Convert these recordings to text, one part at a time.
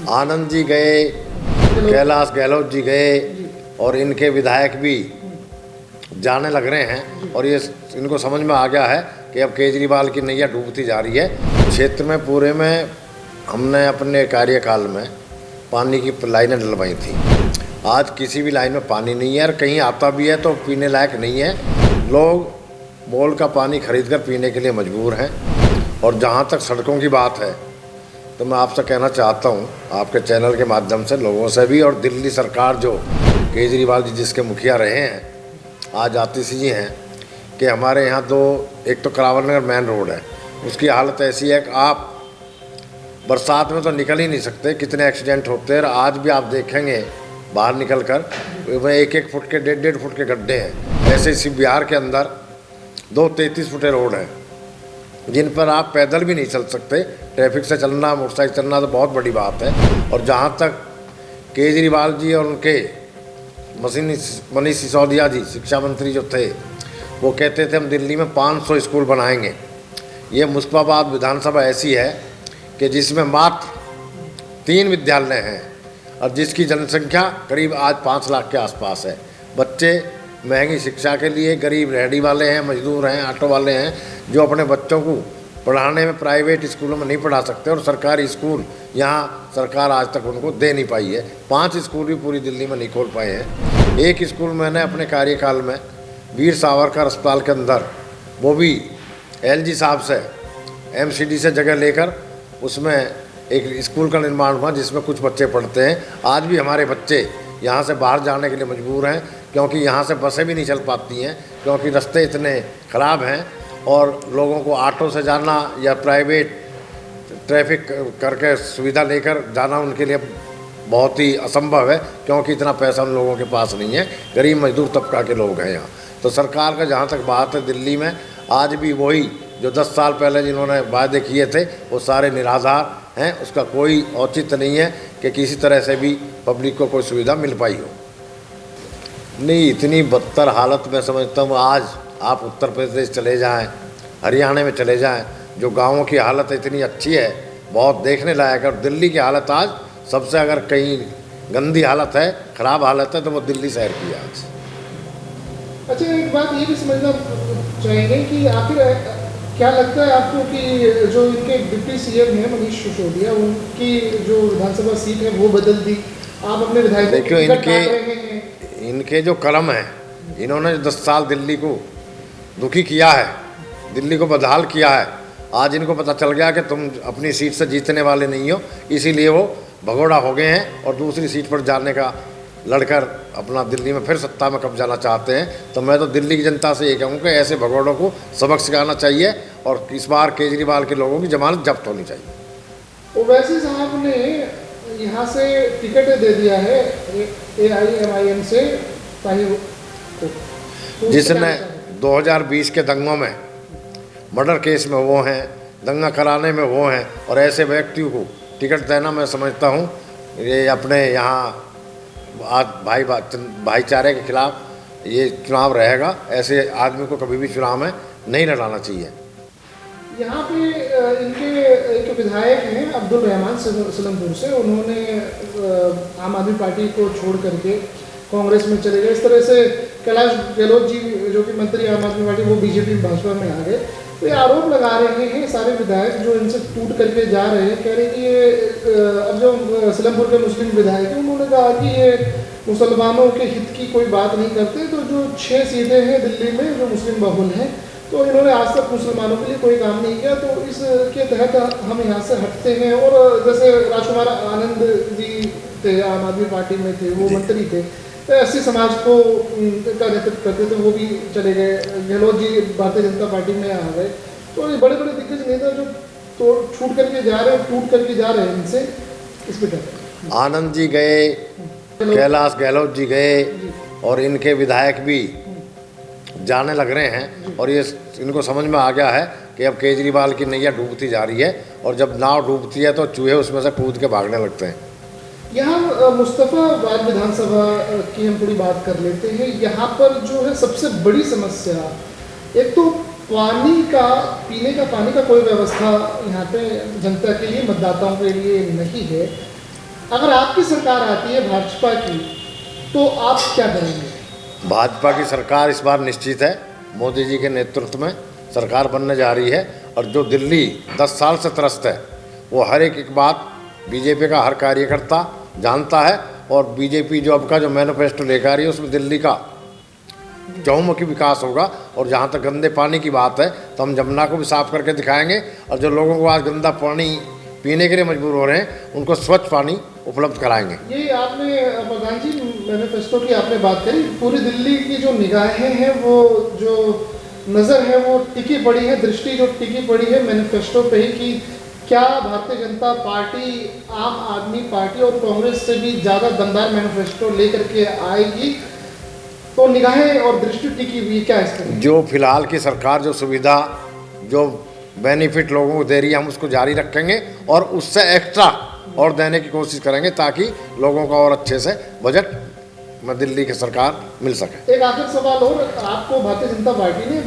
आनंद जी गए, कैलाश गहलोत जी गए और इनके विधायक भी जाने लग रहे हैं और ये इनको समझ में आ गया है कि अब केजरीवाल की नैया डूबती जा रही है। क्षेत्र में पूरे में हमने अपने कार्यकाल में पानी की लाइनें डलवाई थी। आज किसी भी लाइन में पानी नहीं है और कहीं आता भी है तो पीने लायक नहीं है। लोग मोल का पानी खरीद कर पीने के लिए मजबूर हैं। और जहाँ तक सड़कों की बात है तो मैं आपसे कहना चाहता हूँ, आपके चैनल के माध्यम से लोगों से भी, और दिल्ली सरकार जो केजरीवाल जी जिसके मुखिया रहे हैं, आज आतिशी जी हैं, कि हमारे यहाँ एक तो करावल नगर मेन रोड है, उसकी हालत ऐसी है कि आप बरसात में तो निकल ही नहीं सकते, कितने एक्सीडेंट होते हैं। आज भी आप देखेंगे बाहर निकल कर वह 1-1 फुट के 1.5 फुट के गड्ढे हैं। ऐसे इसी बिहार के अंदर 2 33 फुटे रोड हैं जिन पर आप पैदल भी नहीं चल सकते। ट्रैफिक से चलना, मोटरसाइकिल चलना तो बहुत बड़ी बात है। और जहाँ तक केजरीवाल जी और उनके मनीष सिसोदिया जी शिक्षा मंत्री जो थे, वो कहते थे हम दिल्ली में 500 स्कूल बनाएंगे। ये मुस्तफाबाद विधानसभा ऐसी है कि जिसमें मात्र 3 विद्यालय हैं और जिसकी जनसंख्या करीब आज 5 लाख के आसपास है। बच्चे महंगी शिक्षा के लिए गरीब रेहड़ी वाले हैं, मजदूर हैं, ऑटो वाले हैं, जो अपने बच्चों को पढ़ाने में प्राइवेट स्कूलों में नहीं पढ़ा सकते और सरकारी स्कूल यहाँ सरकार आज तक उनको दे नहीं पाई है। 5 स्कूल भी पूरी दिल्ली में नहीं खोल पाए हैं। एक स्कूल मैंने अपने कार्यकाल में वीर सावरकर अस्पताल के अंदर, वो भी LG साहब से MCD से जगह लेकर उसमें एक स्कूल का निर्माण हुआ जिसमें कुछ बच्चे पढ़ते हैं। आज भी हमारे बच्चे यहाँ से बाहर जाने के लिए मजबूर हैं क्योंकि यहाँ से बसें भी नहीं चल पाती हैं, क्योंकि रास्ते इतने ख़राब हैं और लोगों को ऑटो से जाना या प्राइवेट ट्रैफिक करके सुविधा लेकर जाना उनके लिए बहुत ही असंभव है, क्योंकि इतना पैसा उन लोगों के पास नहीं है। गरीब मजदूर तबका के लोग हैं यहाँ। तो सरकार का जहाँ तक बात है, दिल्ली में आज भी वही जो 10 साल पहले जिन्होंने वायदे किए थे वो सारे निराधार हैं। उसका कोई औचित्य नहीं है कि किसी तरह से भी पब्लिक को कोई सुविधा मिल पाई हो। नहीं, इतनी बदतर हालत मैं समझता हूँ। आज आप उत्तर प्रदेश चले जाएं, हरियाणा में चले जाएं, जो गाँवों की हालत इतनी अच्छी है, बहुत देखने लायक है। और दिल्ली की हालत आज सबसे अगर कहीं गंदी हालत है, ख़राब हालत है, तो वो दिल्ली शहर की है आज। अच्छा, एक बात ये भी समझना चाहेंगे कि आखिर क्या लगता है आपको कि जो इनके डिप्टी CM हैं मनीष सिसोदिया, उनकी जो विधानसभा सीट है वो बदल दी, आप अपने विधायक देखियो इनके जो कर्म हैं, इन्होंने 10 साल दिल्ली को दुखी किया है, दिल्ली को बदहाल किया है। आज इनको पता चल गया कि तुम अपनी सीट से जीतने वाले नहीं हो, इसीलिए वो भगोड़ा हो गए हैं और दूसरी सीट पर जाने का लड़कर अपना दिल्ली में फिर सत्ता में कब जाना चाहते हैं। तो मैं तो दिल्ली की जनता से ये कहूँ कि ऐसे भगोड़ों को सबक सिखाना चाहिए और इस बार केजरीवाल के लोगों की जमानत जब्त होनी चाहिए। ओवैसी साहब ने यहाँ से टिकट दे दिया है AIMIM से ताहिर को, जिसने 2020 के दंगों में, मर्डर केस में वो हैं, दंगा कराने में वो हैं, और ऐसे व्यक्तियों को टिकट देना मैं समझता हूँ ये अपने यहाँ आज भाईचारे के खिलाफ ये चुनाव रहेगा। ऐसे आदमी को कभी भी चुनाव में नहीं लड़ाना चाहिए। यहाँ पे इनके एक विधायक हैं अब्दुल रहमान सिलमपुर से, उन्होंने आम आदमी पार्टी को छोड़ करके कांग्रेस में चले गए। इस तरह से कैलाश गहलोत जी जो कि मंत्री आम आदमी पार्टी, वो BJP भाजपा में आ गए। तो ये आरोप लगा रहे हैं सारे विधायक जो इनसे टूट करके जा रहे हैं, कह रहे हैं कि ये अब जो सिलमपुर के मुस्लिम विधायक हैं उन्होंने कहा कि ये मुसलमानों के हित की कोई बात नहीं करते। तो जो 6 सीटें हैं दिल्ली में जो मुस्लिम बहुल हैं, तो इन्होंने आज तक मुसलमानों के लिए कोई काम नहीं किया, तो इसके तहत हम यहाँ से हटते हैं। और जैसे राजकुमार आनंद जी थे, आम आदमी पार्टी में थे, वो मंत्री थे, तो SC समाज को का नेतृत्व करते थे, वो भी चले गए। गहलोत जी भारतीय जनता पार्टी में आ गए। तो ये बड़े बड़े दिग्गज नेता जो तो छूट करके जा रहे हैं, टूट करके जा रहे हैं, इनसे इस पर आनंद जी गए, कैलाश गहलोत जी गए और इनके विधायक भी जाने लग रहे हैं और ये इनको समझ में आ गया है कि अब केजरीवाल की नैया डूबती जा रही है और जब नाव डूबती है तो चूहे उसमें से कूद के भागने लगते हैं। यहाँ मुस्तफाबाद विधानसभा की हम थोड़ी बात कर लेते हैं। यहाँ पर जो है सबसे बड़ी समस्या, एक तो पानी का, पीने का पानी का कोई व्यवस्था यहाँ पे जनता के लिए, मतदाताओं के लिए नहीं है। अगर आपकी सरकार आती है भाजपा की, तो आप क्या करेंगे? भाजपा की सरकार इस बार निश्चित है, मोदी जी के नेतृत्व में सरकार बनने जा रही है। और जो दिल्ली 10 साल से त्रस्त है, वो हर एक बात बीजेपी का हर कार्यकर्ता जानता है। और बीजेपी जो अब का जो मैनिफेस्टो लेकर आ रही है, उसमें दिल्ली का चहुमुखी विकास होगा। और जहाँ तक गंदे पानी की बात है, तो हम जमुना को भी साफ करके दिखाएंगे। और जो लोगों को आज गंदा पानी पीने के लिए मजबूर हो रहे हैं, उनको स्वच्छ पानी उपलब्ध कराएंगे। ये आपने प्रधान जी मैनिफेस्टो की आपने बात करी, पूरी दिल्ली की जो निगाहें हैं, वो जो नज़र है वो टिकी पड़ी है, दृष्टि जो टिकी पड़ी है मैनिफेस्टो पे ही कि क्या भारतीय जनता पार्टी आम आदमी पार्टी और कांग्रेस से भी ज़्यादा दमदार मैनिफेस्टो लेकर के आएगी? तो निगाहें और दृष्टि टिकी हुई क्या इसमें? जो फिलहाल की सरकार जो सुविधा, जो बेनिफिट लोगों को दे रही है, हम उसको जारी रखेंगे और उससे एक्स्ट्रा और देने की कोशिश करेंगे, ताकि लोगों का और अच्छे से बजट में दिल्ली की सरकार मिल सके। एक आखिर सवाल और, आपको भारतीय जनता पार्टी ने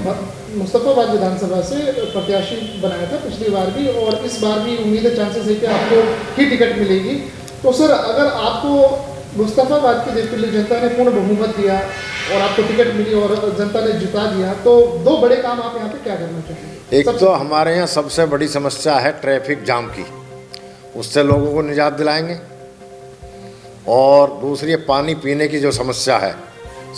मुस्तफाबाद विधानसभा से प्रत्याशी बनाया था पिछली बार भी, और इस बार भी उम्मीद है, चांसेस है कि आपको ही टिकट मिलेगी। तो सर, अगर आपको मुस्तफाबाद की दिल्ली जनता ने पूर्ण बहुमत दिया और आपको टिकट मिली और जनता ने जिता दिया, तो दो बड़े काम आप यहाँ पे क्या करना चाहेंगे? एक तो हमारे यहाँ सबसे बड़ी समस्या है ट्रैफिक जाम की, उससे लोगों को निजात दिलाएंगे। और दूसरी पानी पीने की जो समस्या है,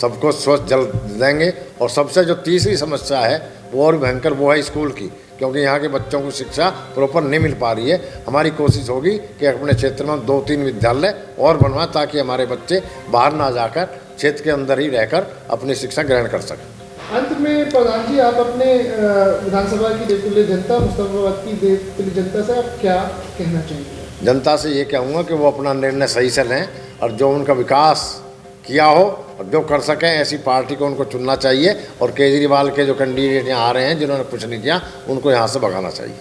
सबको स्वच्छ जल देंगे। और सबसे जो तीसरी समस्या है वो और भयंकर, वो है स्कूल की, क्योंकि यहाँ के बच्चों को शिक्षा प्रॉपर नहीं मिल पा रही है। हमारी कोशिश होगी कि अपने क्षेत्र में 2-3 विद्यालय और बनवाएं, ताकि हमारे बच्चे बाहर ना जाकर क्षेत्र के अंदर ही रहकर अपनी शिक्षा ग्रहण कर सकें। अंत में प्रधान जी, आप अपने विधानसभा की देवतुल्य जनता, मुस्तफाबाद की देवतुल्य जनता से आप क्या कहना चाहेंगे? जनता से ये कहूँगा कि वो अपना निर्णय सही से लें, और जो उनका विकास किया हो और जो कर सकें, ऐसी पार्टी को उनको चुनना चाहिए। और केजरीवाल के जो कैंडिडेट यहाँ आ रहे हैं, जिन्होंने कुछ नहीं किया, उनको यहाँ से भगाना चाहिए।